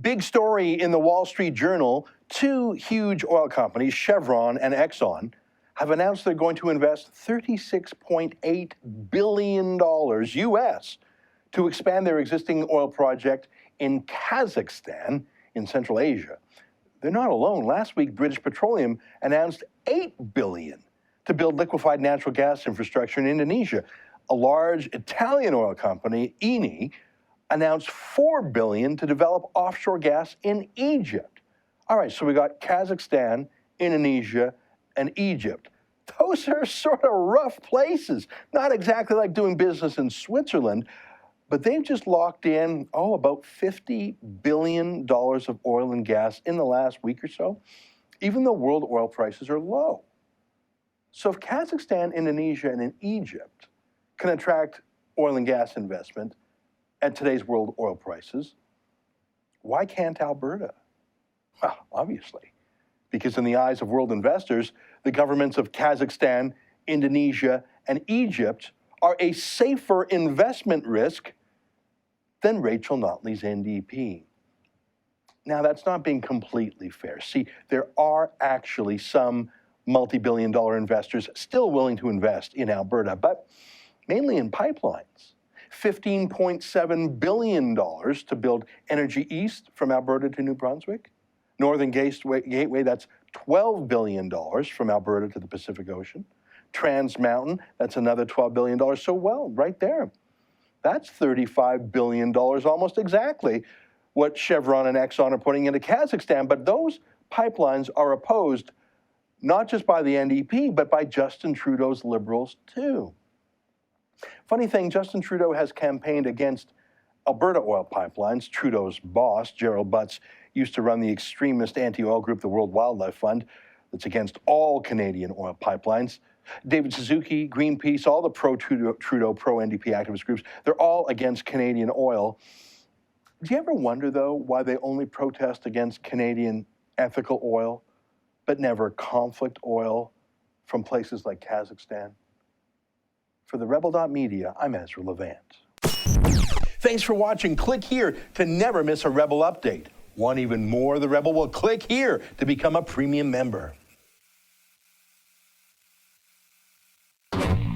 Big story in the Wall Street Journal. Two huge oil companies, Chevron and Exxon, have announced they're going to invest $36.8 billion US to expand their existing oil project in Kazakhstan in Central Asia. They're not alone. Last week, British Petroleum announced $8 billion to build liquefied natural gas infrastructure in Indonesia. A large Italian oil company, Eni, announced $4 billion to develop offshore gas in Egypt. All right, so we got Kazakhstan, Indonesia, and Egypt. Those are sort of rough places. Not exactly like doing business in Switzerland, but they've just locked in, about $50 billion of oil and gas in the last week or so, even though world oil prices are low. So if Kazakhstan, Indonesia, and Egypt can attract oil and gas investment at today's world oil prices, why can't Alberta? Well, obviously, because in the eyes of world investors, the governments of Kazakhstan, Indonesia, and Egypt are a safer investment risk than Rachel Notley's NDP. Now, that's not being completely fair. See, there are actually some multi-billion-dollar investors still willing to invest in Alberta, but mainly in pipelines. $15.7 billion to build Energy East from Alberta to New Brunswick. Northern Gateway, that's $12 billion from Alberta to the Pacific Ocean. Trans Mountain, that's another $12 billion. So, well, right there, that's $35 billion, almost exactly what Chevron and Exxon are putting into Kazakhstan. But those pipelines are opposed not just by the NDP, but by Justin Trudeau's Liberals too. Funny thing, Justin Trudeau has campaigned against Alberta oil pipelines. Trudeau's boss, Gerald Butts, used to run the extremist anti-oil group, the World Wildlife Fund, that's against all Canadian oil pipelines. David Suzuki, Greenpeace, all the pro-Trudeau, pro-NDP activist groups, they're all against Canadian oil. Do you ever wonder, though, why they only protest against Canadian ethical oil, but never conflict oil from places like Kazakhstan? For the Rebel.media, I'm Ezra Levant. Thanks for watching. Click here to never miss a Rebel update. Want even more of the Rebel? Well, click here to become a premium member.